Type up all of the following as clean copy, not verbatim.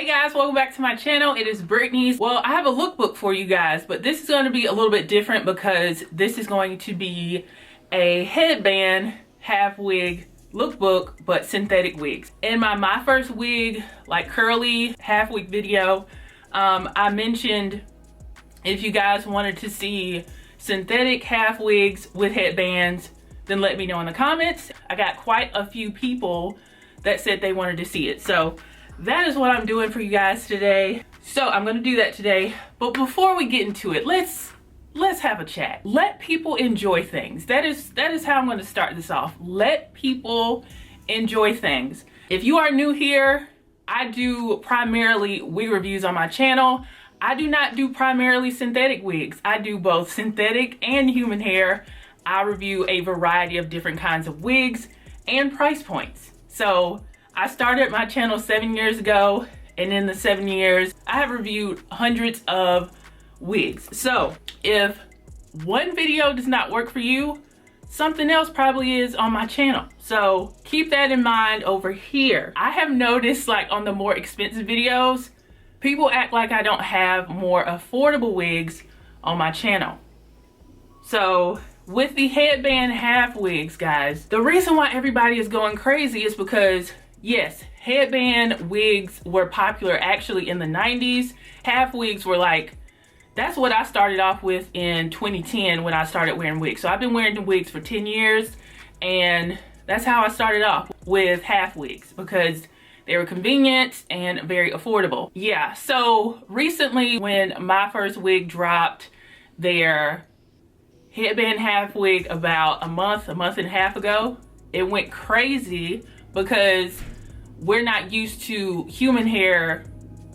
Hey guys, welcome back to my channel. It is Brittany's. Well, I have a lookbook for you guys, but this is going to be a little bit different because this is going to be a headband half wig lookbook, but synthetic wigs. In my first wig, like curly half wig video, I mentioned if you guys wanted to see synthetic half wigs with headbands, then let me know in the comments. I got quite a few people that said they wanted to see it, so that is what I'm doing for you guys today. So I'm gonna do that today, but before we get into it, let's have a chat. Let people enjoy things. That is how I'm gonna start this off. Let people enjoy things. If you are new here, I do primarily wig reviews on my channel. I do not do primarily synthetic wigs. I do both synthetic and human hair. I review a variety of different kinds of wigs and price points. So I started my channel 7 years ago, and in the 7 years, I have reviewed hundreds of wigs. So if one video does not work for you, something else probably is on my channel. So keep that in mind over here. I have noticed, like, on the more expensive videos, people act like I don't have more affordable wigs on my channel. So with the headband half wigs, guys, the reason why everybody is going crazy is because, yes, headband wigs were popular actually in the 90s. Half wigs were like, that's what I started off with in 2010 when I started wearing wigs. So I've been wearing the wigs for 10 years, and that's how I started off with half wigs, because they were convenient and very affordable. Yeah, so recently when my first wig dropped their headband half wig about a month and a half ago, it went crazy because we're not used to human hair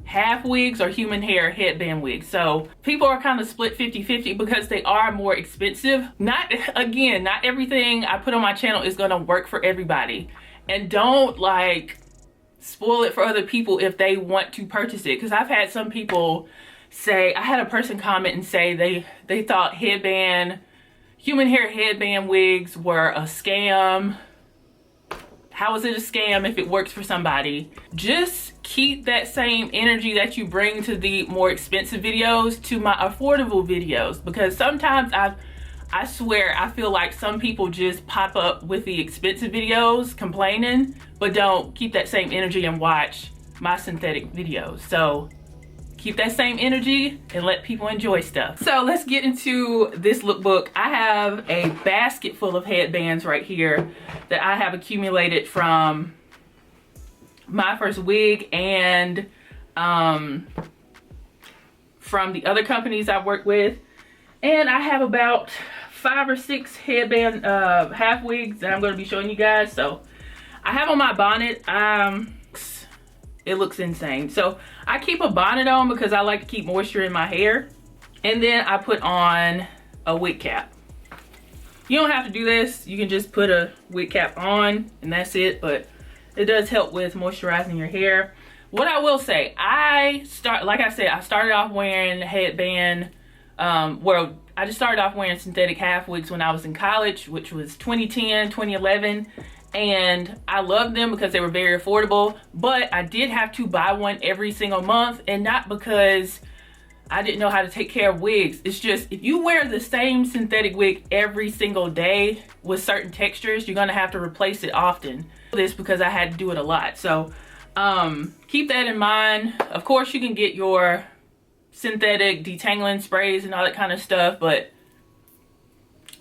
half wigs or human hair headband wigs. So people are kind of split 50-50 because they are more expensive. Not everything I put on my channel is gonna work for everybody. And don't like spoil it for other people if they want to purchase it. Because I've had some people say, I had a person comment and say they thought human hair headband wigs were a scam. How is it a scam if it works for somebody? Just keep that same energy that you bring to the more expensive videos to my affordable videos, because sometimes I swear I feel like some people just pop up with the expensive videos complaining, but don't keep that same energy and watch my synthetic videos. So keep that same energy and let people enjoy stuff. So let's get into this lookbook. I have a basket full of headbands right here that I have accumulated from my first wig and from the other companies I've worked with. And I have about 5 or 6 headband half wigs that I'm going to be showing you guys. So I have on my bonnet. It looks insane. So I keep a bonnet on because I like to keep moisture in my hair. And then I put on a wig cap. You don't have to do this. You can just put a wig cap on and that's it. But it does help with moisturizing your hair. What I will say, like I said, I started off wearing headband. I just started off wearing synthetic half wigs when I was in college, which was 2010, 2011. And I loved them because they were very affordable, but I did have to buy one every single month, and not because I didn't know how to take care of wigs. It's just, if you wear the same synthetic wig every single day with certain textures, you're gonna have to replace it often. This because I had to do it a lot. So keep that in mind. Of course, you can get your synthetic detangling sprays and all that kind of stuff, but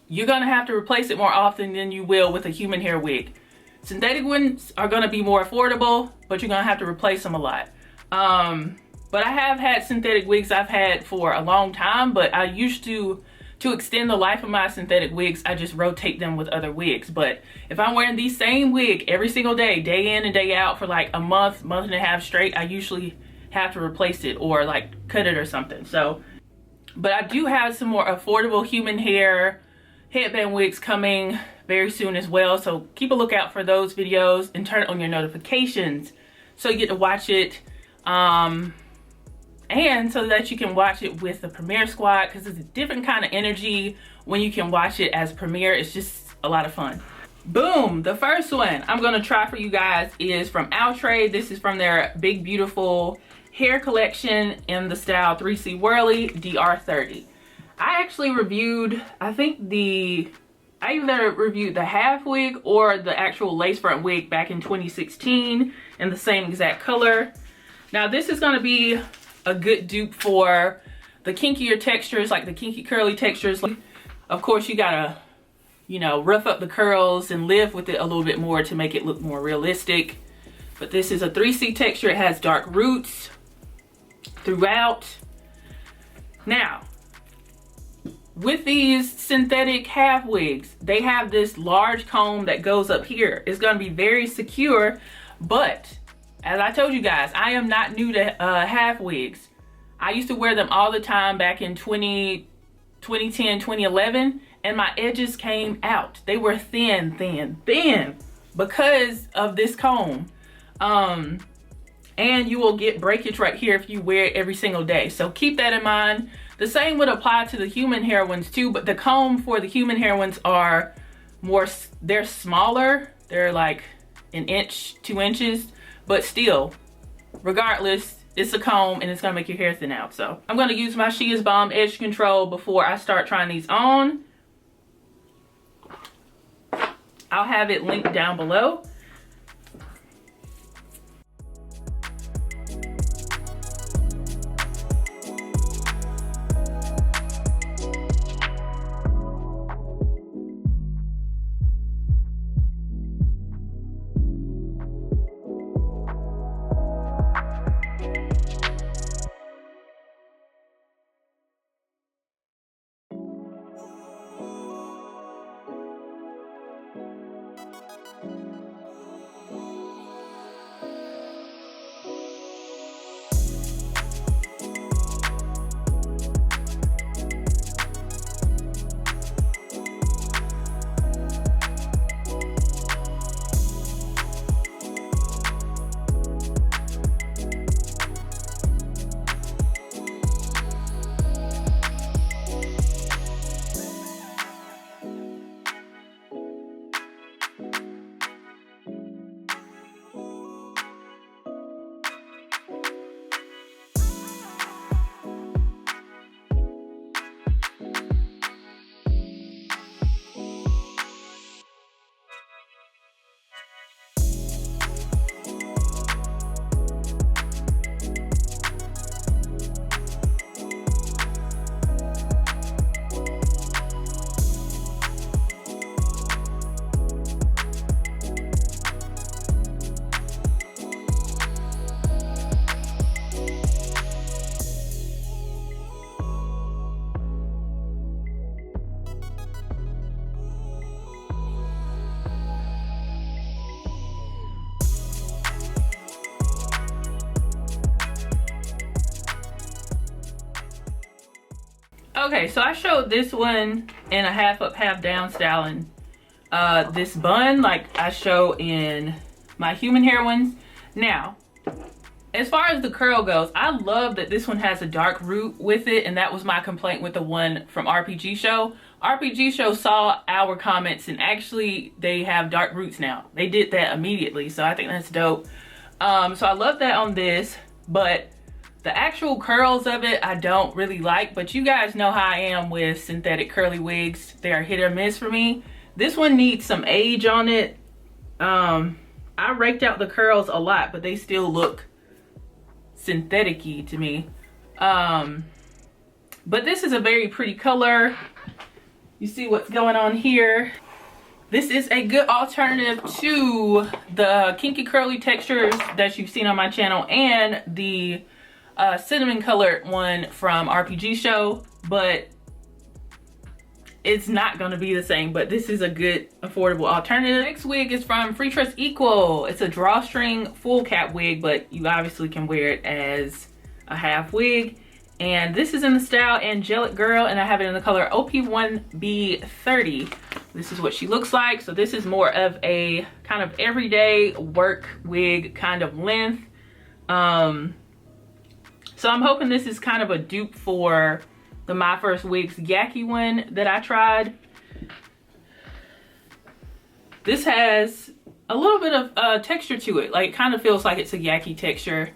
you're gonna have to replace it more often than you will with a human hair wig. Synthetic ones are gonna be more affordable, but you're gonna have to replace them a lot. But I have had synthetic wigs I've had for a long time, but I used to extend the life of my synthetic wigs, I just rotate them with other wigs. But if I'm wearing the same wig every single day, day in and day out for like a month and a half straight, I usually have to replace it or like cut it or something. So, but I do have some more affordable human hair headband wigs coming very soon as well, so keep a lookout for those videos and turn on your notifications so you get to watch it, and so that you can watch it with the Premiere Squad, because it's a different kind of energy when you can watch it as Premiere. It's just a lot of fun. Boom! The first one I'm gonna try for you guys is from Outrade. This is from their Big Beautiful hair collection in the style 3C Whirly DR30. I actually reviewed, I either reviewed the half wig or the actual lace front wig back in 2016 in the same exact color. Now this is going to be a good dupe for the kinkier textures, like the kinky curly textures. Of course, you gotta, you know, rough up the curls and live with it a little bit more to make it look more realistic. But this is a 3C texture. It has dark roots throughout. Now, with these synthetic half wigs, they have this large comb that goes up here. It's going to be very secure, but as I told you guys, I am not new to half wigs. I used to wear them all the time back in 2010, 2011, and my edges came out. They were thin because of this comb. And you will get breakage right here if you wear it every single day. So keep that in mind. The same would apply to the human hair ones too, but the comb for the human hair ones are more, they're smaller. They're like an inch, 2 inches, but still, regardless, it's a comb and it's gonna make your hair thin out. So I'm gonna use my She Is Bomb Edge Control before I start trying these on. I'll have it linked down below. Okay, so I showed this one in a half up, half down style, and this bun like I show in my human hair ones. Now, as far as the curl goes, I love that this one has a dark root with it, and that was my complaint with the one from RPG Show. RPG Show saw our comments, and actually they have dark roots now. They did that immediately, so I think that's dope. So I love that on this, but the actual curls of it I don't really like, but you guys know how I am with synthetic curly wigs. They are hit or miss for me. This one needs some age on it. I raked out the curls a lot, but they still look synthetic-y to me. But this is a very pretty color. You see what's going on here. This is a good alternative to the kinky curly textures that you've seen on my channel and the cinnamon colored one from RPG Show, but it's not going to be the same. But this is a good affordable alternative. Next wig is from Free Trust Equal. It's a drawstring full cap wig, but you obviously can wear it as a half wig. And this is in the style Angelic Girl, and I have it in the color OP1B30. This is what she looks like. So this is more of a kind of everyday work wig kind of length. So I'm hoping this is kind of a dupe for the My First Wigs Yaki one that I tried. This has a little bit of texture to it. Like, it kind of feels like it's a Yaki texture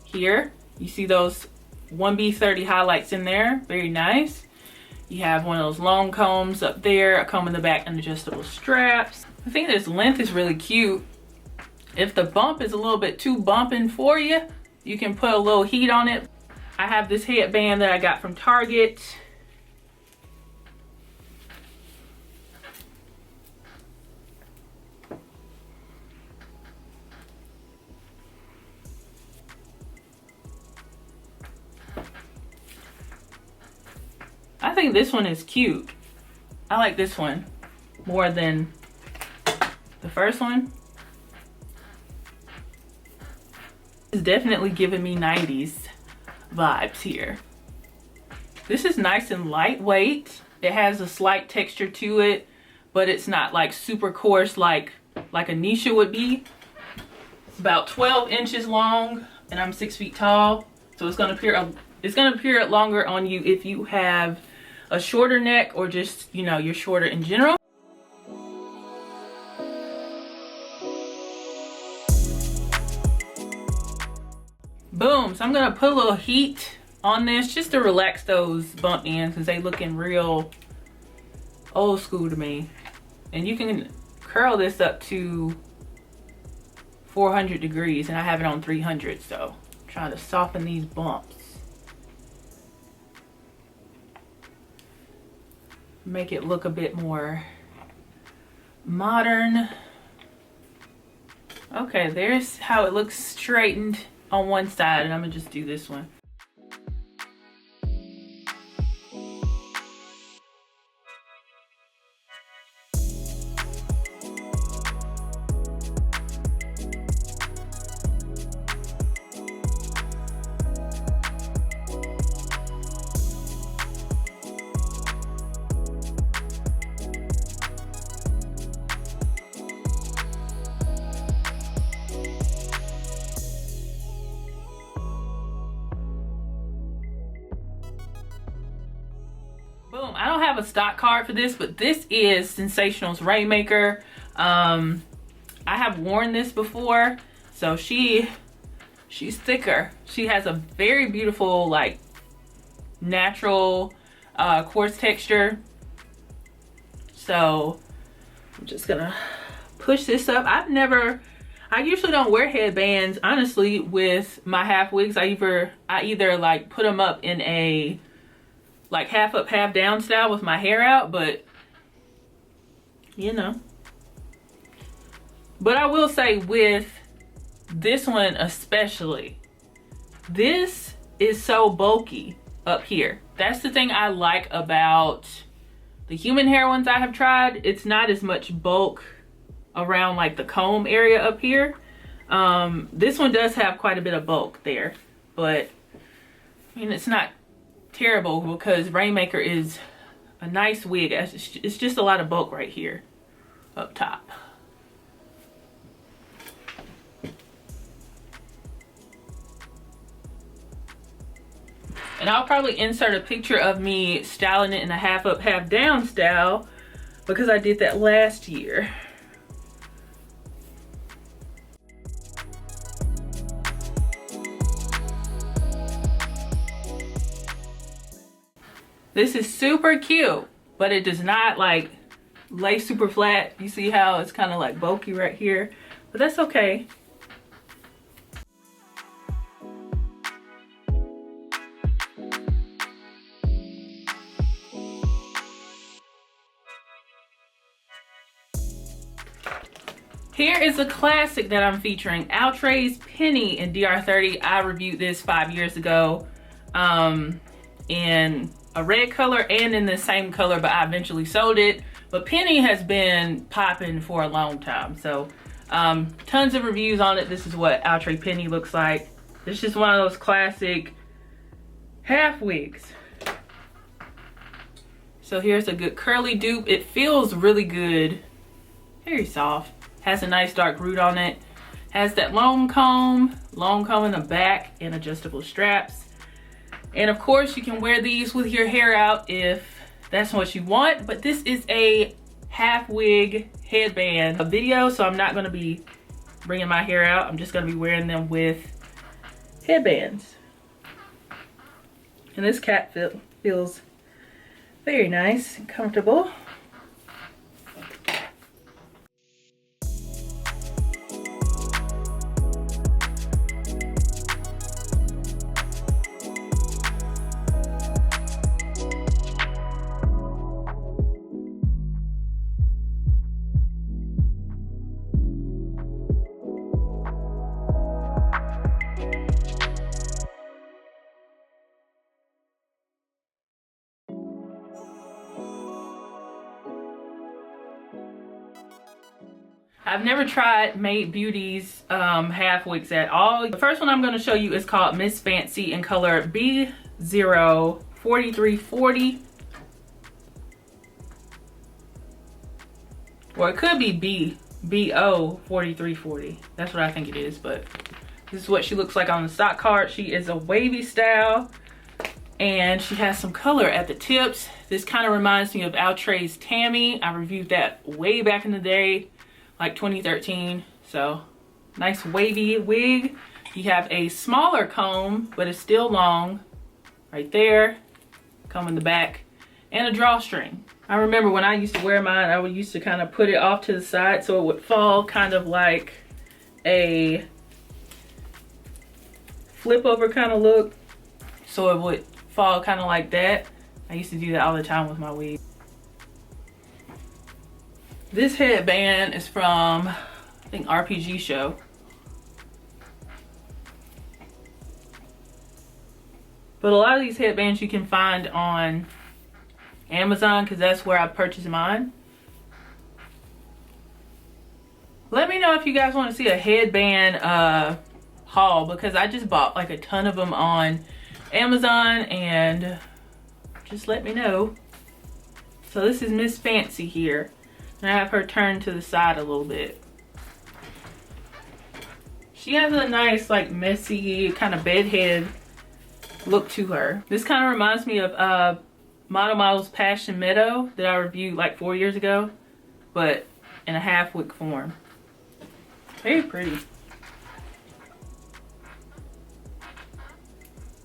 here. You see those 1B30 highlights in there, very nice. You have one of those long combs up there, a comb in the back, and adjustable straps. I think this length is really cute. If the bump is a little bit too bumping for you, you can put a little heat on it. I have this headband that I got from Target. I think this one is cute. I like this one more than the first one. It's definitely giving me 90s vibes here. This is nice and lightweight. It has a slight texture to it, but it's not like super coarse like a Nisha would be. It's about 12 inches long, and I'm 6 feet tall, so it's gonna appear longer on you if you have a shorter neck or just, you know, you're shorter in general. Boom. So I'm gonna put a little heat on this just to relax those bump ends because they looking real old school to me. And you can curl this up to 400 degrees, and I have it on 300, so I'm trying to soften these bumps. Make it look a bit more modern. Okay, there's how it looks straightened on one side, and I'm gonna just do this one. Boom. I don't have a stock card for this, but this is Sensational's Rainmaker. I have worn this before, so she's thicker. She has a very beautiful, like, natural quartz texture. So I'm just gonna push this up. I usually don't wear headbands, honestly, with my half wigs. I either like put them up in a like half up, half down style with my hair out, but you know. But I will say with this one especially, this is so bulky up here. That's the thing I like about the human hair ones I have tried. It's not as much bulk around like the comb area up here. This one does have quite a bit of bulk there, but I mean, it's not terrible because Rainmaker is a nice wig. It's just a lot of bulk right here up top. And I'll probably insert a picture of me styling it in a half up, half down style because I did that last year. This is super cute, but it does not like lay super flat. You see how it's kind of like bulky right here, but that's okay. Here is a classic that I'm featuring, Outray's Penny in DR30. I reviewed this 5 years ago in a red color and in the same color, but I eventually sold it. But Penny has been popping for a long time, so tons of reviews on it. This is what Outray's Penny looks like. It's just one of those classic half wigs. So here's a good curly dupe. It feels really good, very soft. Has a nice dark root on it. Has that long comb in the back, and adjustable straps. And of course you can wear these with your hair out if that's what you want, but this is a half wig headband video, so I'm not gonna be bringing my hair out. I'm just gonna be wearing them with headbands. And this cap feels very nice and comfortable. I've never tried Made Beauty's half wigs at all. The first one I'm going to show you is called Miss Fancy in color B04340. Or it could be BO4340. That's what I think it is, but this is what she looks like on the stock card. She is a wavy style and she has some color at the tips. This kind of reminds me of Outray's Tammy. I reviewed that way back in the day, like 2013. So nice wavy wig. You have a smaller comb, but it's still long right there, comb in the back, and a drawstring. I remember when I used to wear mine, I would used to kind of put it off to the side so it would fall kind of like a flip over kind of look. So it would fall kind of like that. I used to do that all the time with my wig. This headband is from, I think, RPG Show. But a lot of these headbands you can find on Amazon because that's where I purchased mine. Let me know if you guys want to see a headband haul because I just bought like a ton of them on Amazon, and just let me know. So this is Miss Fancy here. And I have her turned to the side a little bit. She has a nice like messy kind of bedhead look to her. This kind of reminds me of Model's Passion Meadow that I reviewed like 4 years ago, but in a half wig form. Very pretty.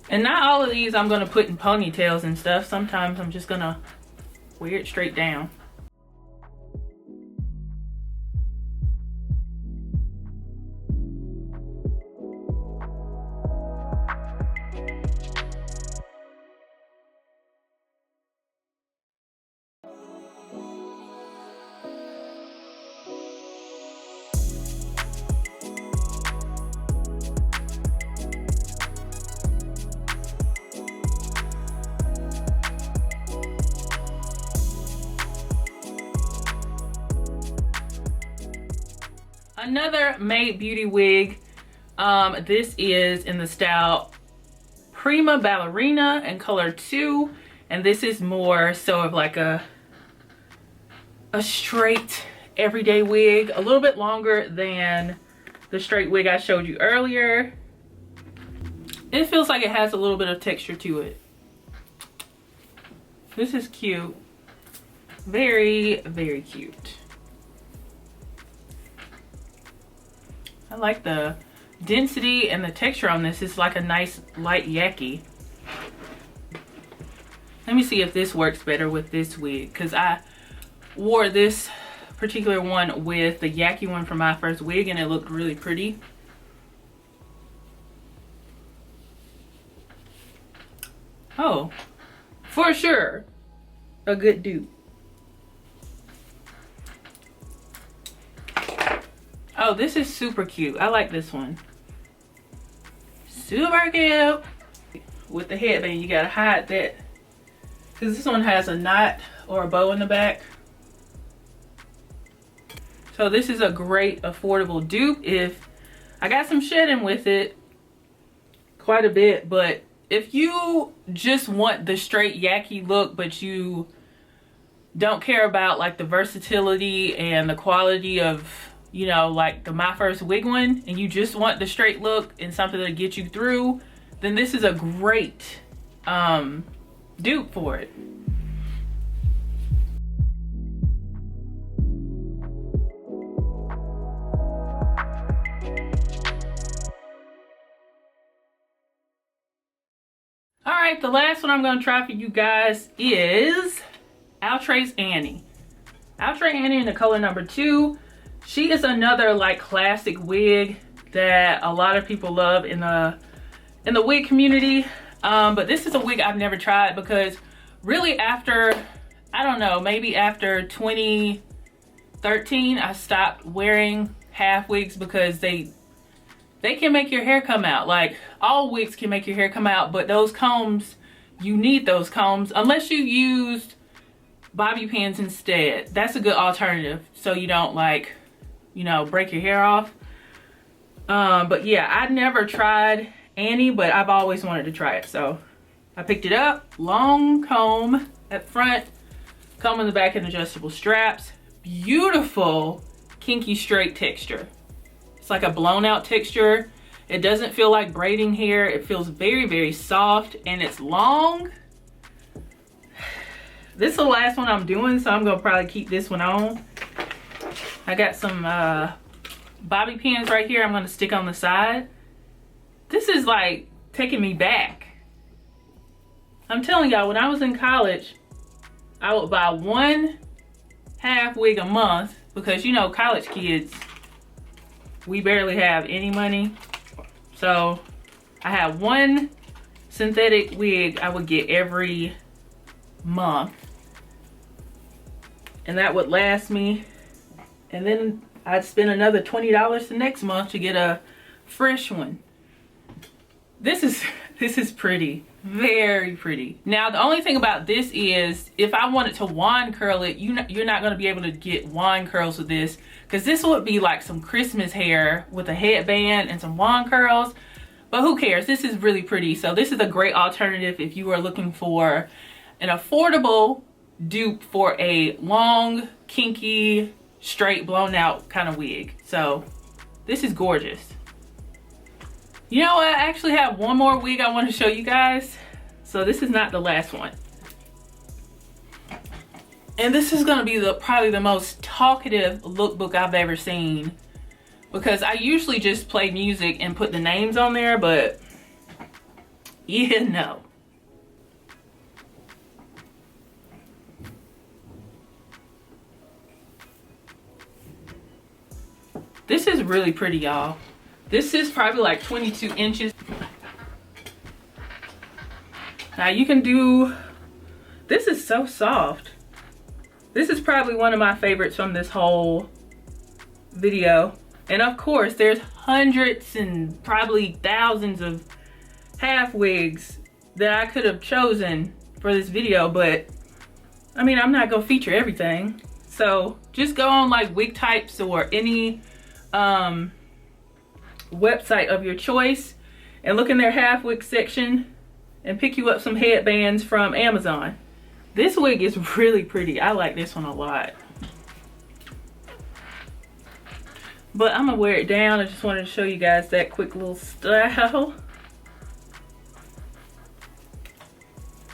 And not all of these I'm gonna put in ponytails and stuff. Sometimes I'm just gonna wear it straight down. Another Made Beauty wig. This is in the style Prima Ballerina in color 2, and this is more so of like a straight everyday wig, a little bit longer than the straight wig I showed you earlier. It feels like it has a little bit of texture to it. This is cute. Very, very cute. I like the density and the texture on this. It's like a nice light yaki. Let me see if this works better with this wig, because I wore this particular one with the yaki one from my first wig and it looked really pretty. Oh, for sure, a good dupe. Oh, this is super cute. I like this one. Super cute. With the headband, you gotta hide that, because this one has a knot or a bow in the back. So this is a great affordable dupe. If I got some shedding with it, quite a bit, but if you just want the straight yaki look, but you don't care about like the versatility and the quality of, you know, like the My First Wig one, and you just want the straight look and something to get you through, then this is a great dupe for it. All right, the last one I'm gonna try for you guys is Outray's Annie. Outray's Annie in the color number 2. She is another like classic wig that a lot of people love in the wig community. But this is a wig I've never tried because really after, I don't know, maybe after 2013, I stopped wearing half wigs because they can make your hair come out. Like, all wigs can make your hair come out, but those combs, you need those combs unless you used bobby pins instead. That's a good alternative so you don't, like, you know, break your hair off. But yeah, I never tried Annie, but I've always wanted to try it, so I picked it up. Long comb at front, comb in the back, and adjustable straps. Beautiful kinky straight texture. It's like a blown out texture. It doesn't feel like braiding hair. It feels very, very soft, and it's long. This is the last one I'm doing, so I'm gonna probably keep this one on. I got some bobby pins right here I'm gonna stick on the side. This is like taking me back. I'm telling y'all, when I was in college, I would buy one half wig a month because, you know, college kids, we barely have any money. So I had one synthetic wig I would get every month, and that would last me. And then I'd spend another $20 the next month to get a fresh one. This is pretty, very pretty. Now the only thing about this is if I wanted to wand curl it, you're not going to be able to get wand curls with this, because this would be like some Christmas hair with a headband and some wand curls. But who cares? This is really pretty. So this is a great alternative if you are looking for an affordable dupe for a long, kinky, straight, blown out kind of wig. So this is gorgeous. You know what? I actually have one more wig I want to show you guys. So this is not the last one. And this is going to be probably the most talkative lookbook I've ever seen, because I usually just play music and put the names on there, but yeah, no. This is really pretty, y'all. This is probably like 22 inches. Now you can do, this is so soft. This is probably one of my favorites from this whole video. And of course, there's hundreds and probably thousands of half wigs that I could have chosen for this video, but I mean, I'm not gonna feature everything. So just go on like Wig Types or any website of your choice and look in their half wig section and pick you up some headbands from Amazon. This wig is really pretty. I like this one a lot. But I'm gonna wear it down. I just wanted to show you guys that quick little style.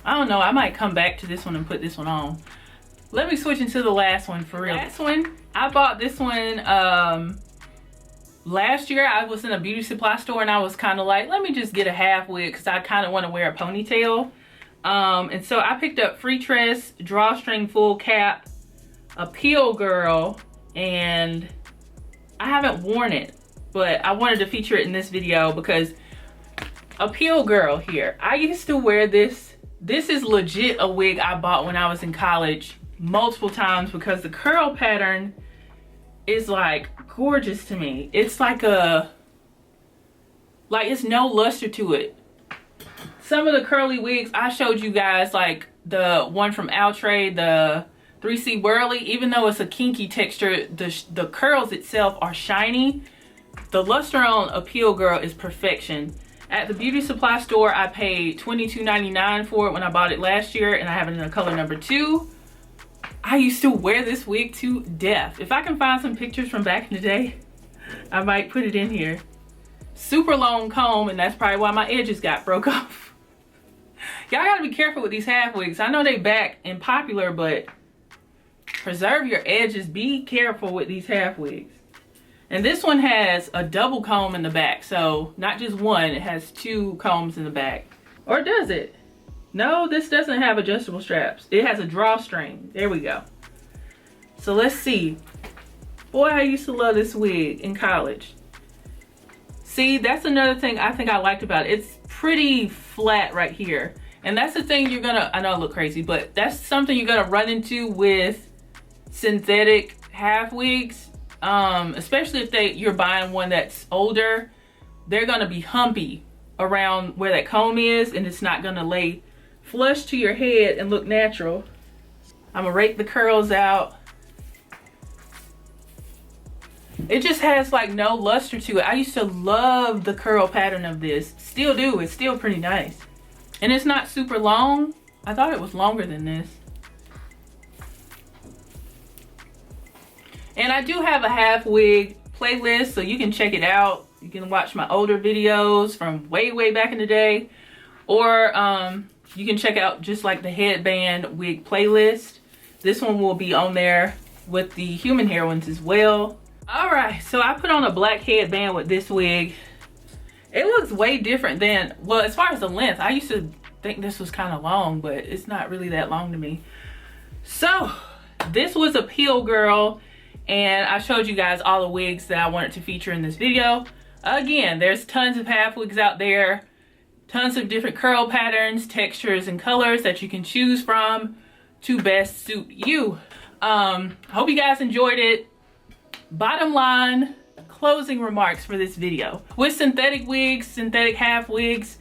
I don't know, I might come back to this one and put this one on. Let me switch into the last one for real. Last one, I bought this one last year. I was in a beauty supply store and I was kind of like, let me just get a half wig because I kind of want to wear a ponytail. And so I picked up Free Tress Drawstring Full Cap, a Peel Girl, and I haven't worn it, but I wanted to feature it in this video because a Peel Girl here. I used to wear this. This is legit a wig I bought when I was in college multiple times because the curl pattern is like gorgeous to me. It's like it's no luster to it. Some of the curly wigs I showed you guys, like the one from Outre, the 3C Whirly, even though it's a kinky texture, the curls itself are shiny. The luster on a Peel Girl is perfection. At the beauty supply store, I paid $22.99 for it when I bought it last year, and I have it in the color number 2. I used to wear this wig to death. If I can find some pictures from back in the day, I might put it in here. Super long comb, and that's probably why my edges got broke off. Y'all gotta be careful with these half wigs. I know they back and popular, but preserve your edges. Be careful with these half wigs. And this one has a double comb in the back, so not just one, it has 2 combs in the back. Or does it? No, this doesn't have adjustable straps. It has a drawstring. There we go. So let's see. Boy, I used to love this wig in college. See, that's another thing I think I liked about it. It's pretty flat right here. And that's the thing you're gonna, I know I look crazy, but that's something you're gonna run into with synthetic half wigs. Especially if you're buying one that's older, they're gonna be humpy around where that comb is, and it's not gonna lay flush to your head and look natural. I'm gonna rake the curls out. It just has like no luster to it. I used to love the curl pattern of this. Still do. It's still pretty nice. And it's not super long. I thought it was longer than this. And I do have a half wig playlist, so you can check it out. You can watch my older videos from way back in the day. Or you can check out just like the headband wig playlist. This one will be on there with the human hair ones as well. All right, so I put on a black headband with this wig. It looks way different than, well, as far as the length, I used to think this was kind of long, but it's not really that long to me. So this was a peel girl, and I showed you guys all the wigs that I wanted to feature in this video. Again, there's tons of half wigs out there, tons of different curl patterns, textures, and colors that you can choose from to best suit you. Hope you guys enjoyed it. Bottom line, closing remarks for this video. With synthetic wigs, synthetic half wigs,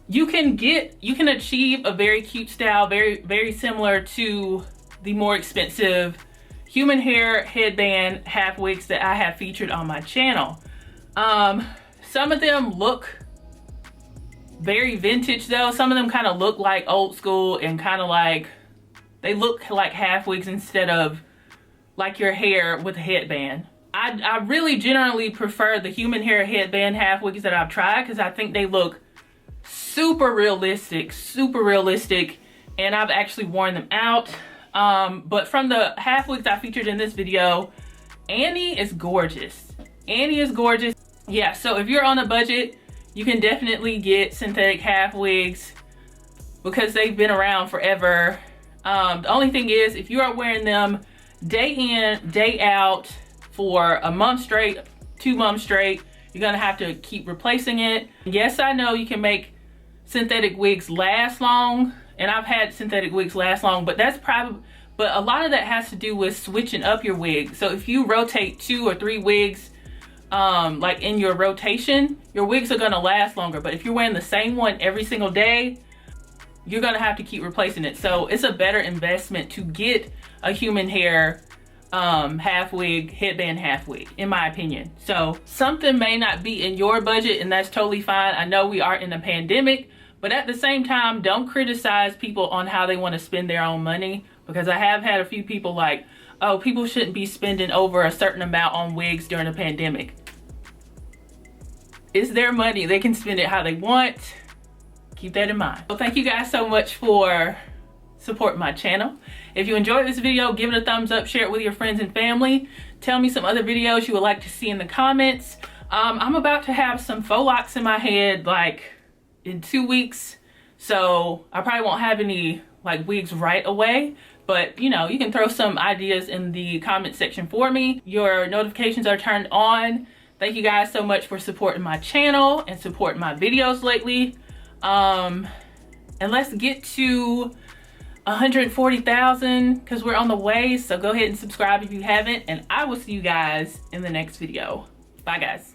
you can achieve a very cute style, very similar to the more expensive human hair headband half wigs that I have featured on my channel. Some of them look very vintage though. Some of them kind of look like old school and kind of like, they look like half wigs instead of like your hair with a headband. I really generally prefer the human hair headband half wigs that I've tried because I think they look super realistic, and I've actually worn them out. But from the half wigs I featured in this video, Annie is gorgeous. Annie is gorgeous. Yeah, so if you're on a budget, you can definitely get synthetic half wigs because they've been around forever. The only thing is, if you are wearing them day in, day out for a month straight, 2 months straight, you're gonna have to keep replacing it. Yes, I know you can make synthetic wigs last long, and I've had synthetic wigs last long, but a lot of that has to do with switching up your wig. So if you rotate 2 or 3 wigs, like in your rotation, your wigs are gonna last longer. But if you're wearing the same one every single day, you're gonna have to keep replacing it. So it's a better investment to get a human hair half wig, headband half wig, in my opinion. So something may not be in your budget, and that's totally fine. I know we are in a pandemic, but at the same time, don't criticize people on how they want to spend their own money, because I have had a few people like, oh, people shouldn't be spending over a certain amount on wigs during a pandemic. It's their money. They can spend it how they want. Keep that in mind. Well, thank you guys so much for supporting my channel. If you enjoyed this video, give it a thumbs up, share it with your friends and family. Tell me some other videos you would like to see in the comments. I'm about to have some faux locks in my head like in 2 weeks, so I probably won't have any like wigs right away, but you know, you can throw some ideas in the comment section for me. Your notifications are turned on. Thank you guys so much for supporting my channel and supporting my videos lately. And let's get to 140,000 because we're on the way. So go ahead and subscribe if you haven't, and I will see you guys in the next video. Bye guys.